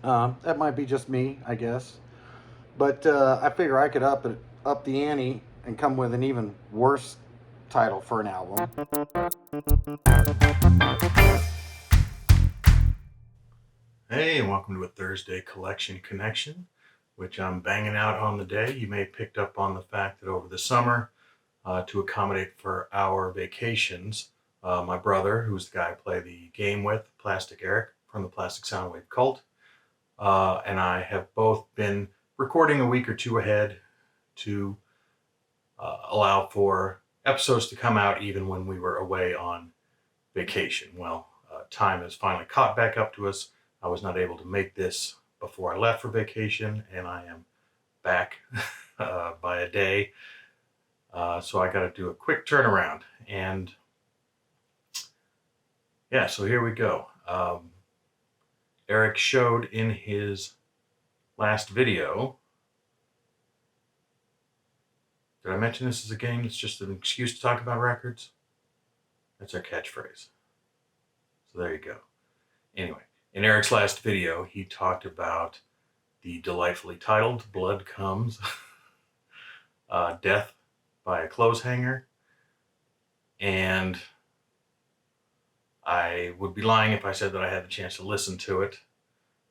That might be just me, I guess. But I figure I could up the ante and come with an even worse title for an album. Hey, and welcome to a Thursday Collection Connection, which I'm banging out on the day. You may have picked up on the fact that over the summer, to accommodate for our vacations, my brother, who's the guy I play the game with, Plastic Eric from the Plastic Soundwave Cult, and I have both been recording a week or two ahead to allow for episodes to come out even when we were away on vacation. Well, time has finally caught back up to us. I was not able to make this before I left for vacation, and I am back by a day. So I got to do a quick turnaround. And yeah, so here we go. Eric showed in his last video. Did I mention this is a game that's just an excuse to talk about records? That's our catchphrase. So there you go. Anyway, in Eric's last video, he talked about the delightfully titled Blood Comes, Death by a Clothes Hanger. And I would be lying if I said that I had the chance to listen to it.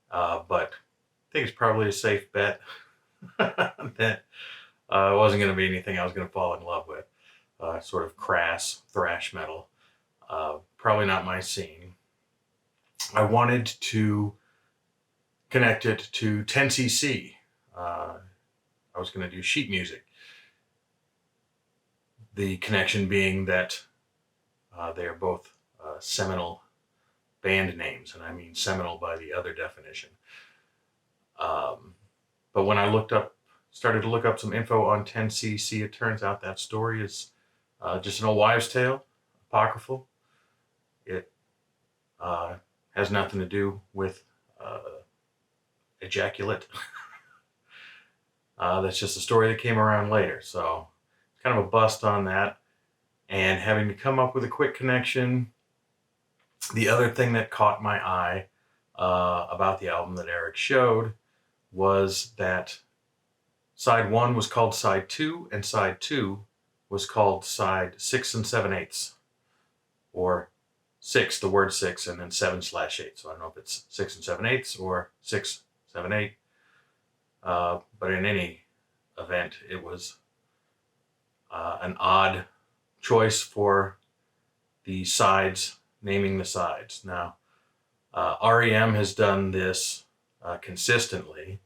But I think it's probably a safe bet that it wasn't going to be anything I was going to fall in love with. Sort of crass thrash metal. Probably not my scene. I wanted to connect it to 10cc. I was going to do sheet music. The connection being that they are both seminal band names, and I mean seminal by the other definition. But when I started to look up some info on 10cc, it turns out that story is just an old wives' tale, apocryphal. It has nothing to do with ejaculate. That's just a story that came around later. So it's kind of a bust on that. And having to come up with a quick connection, the other thing that caught my eye about the album that Eric showed was that side 1 was called side 2, and side 2 was called side 6 and 7/8, or 6, the word 6, and then 7/8. So I don't know if it's 6 and 7/8 or 6, 7, 8. But in any event, it was an odd choice for the sides, naming the sides. Now, REM has done this consistently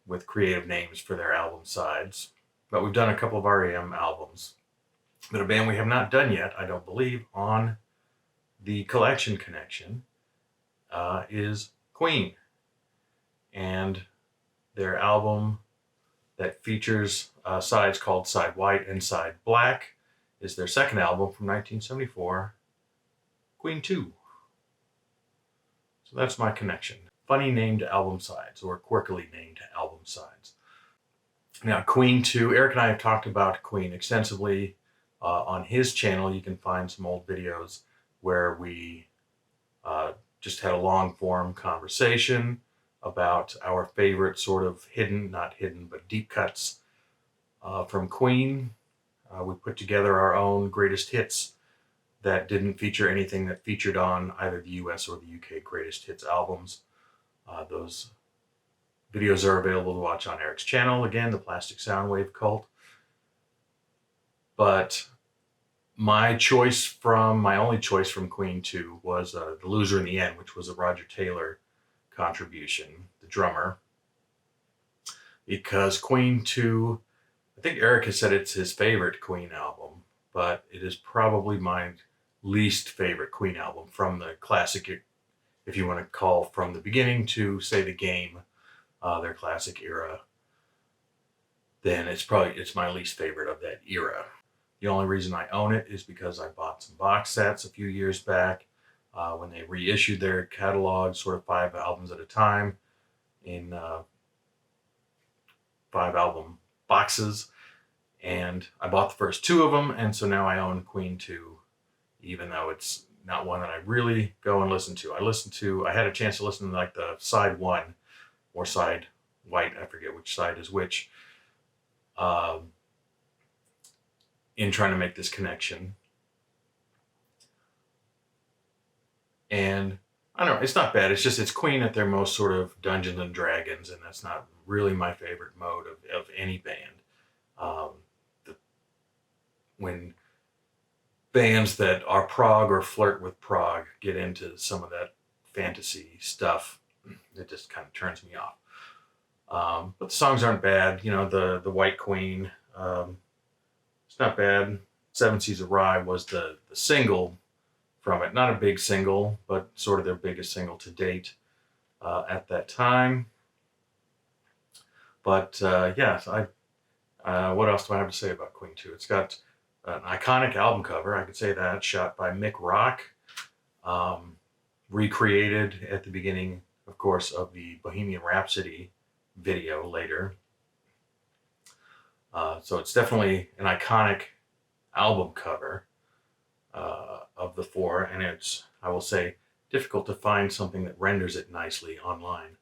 with creative names for their album sides, but we've done a couple of REM albums. But a band we have not done yet, I don't believe, on the Collection Connection is Queen. And their album that features sides called Side White and Side Black is their second album from 1974, Queen 2. So that's my connection. Funny named album sides, or quirkily named album sides. Now, Queen 2, Eric and I have talked about Queen extensively on his channel. You can find some old videos where we just had a long form conversation about our favorite sort of hidden, not hidden, but deep cuts from Queen. We put together our own greatest hits that didn't feature anything that featured on either the US or the UK greatest hits albums. Those videos are available to watch on Eric's channel, again, the Plastic Soundwave Cult. But my only choice from Queen 2 was The Loser in the End, which was a Roger Taylor contribution, the drummer. Because Queen 2, I think Eric has said it's his favorite Queen album, but it is probably my least favorite Queen album from the classic, if you want to call from the beginning to, say, the Game, their classic era. Then it's my least favorite of that era. The only reason I own it is because I bought some box sets a few years back when they reissued their catalog, sort of 5 albums at a time in 5 album boxes. And I bought the first 2 of them, and so now I own Queen 2, even though it's not one that I really go and listen to. I had a chance to listen to like the side one or side white, I forget which side is which, um, in trying to make this connection. And I don't know, it's not bad. It's Queen at their most sort of Dungeons and Dragons, and that's not really my favorite mode of any band. Um, the, when bands that are prog or flirt with prog get into some of that fantasy stuff, it just kind of turns me off. But the songs aren't bad. You know, the White Queen, it's not bad. Seven Seas of Rye was the single from it. Not a big single, but sort of their biggest single to date at that time. But yes, what else do I have to say about Queen 2? It's got an iconic album cover, I could say that, shot by Mick Rock, recreated at the beginning, of course, of the Bohemian Rhapsody video later. So it's definitely an iconic album cover of the four, and it's, I will say, difficult to find something that renders it nicely online.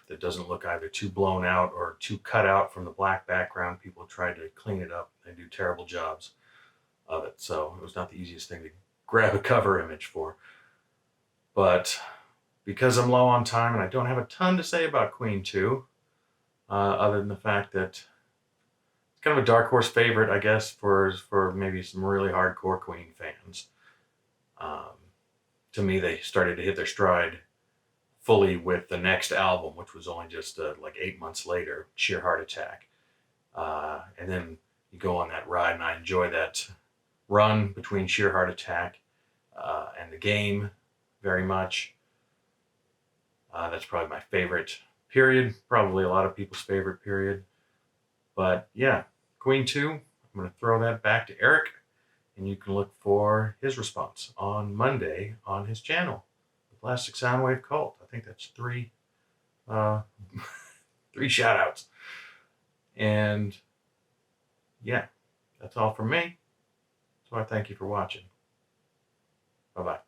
That doesn't look either too blown out or too cut out from the black background. People try to clean it up. They do terrible jobs of it. So it was not the easiest thing to grab a cover image for. But because I'm low on time and I don't have a ton to say about Queen 2, other than the fact that it's kind of a dark horse favorite, I guess, for maybe some really hardcore Queen fans. To me, they started to hit their stride fully with the next album, which was only just like 8 months later, Sheer Heart Attack. And then you go on that ride, and I enjoy that run between Sheer Heart Attack and The Game very much. That's probably my favorite period, probably a lot of people's favorite period. But yeah, Queen 2, I'm going to throw that back to Eric, and you can look for his response on Monday on his channel, The Plastic Soundwave Cult. I think that's three shout outs. And yeah, that's all from me. So I thank you for watching. Bye-bye.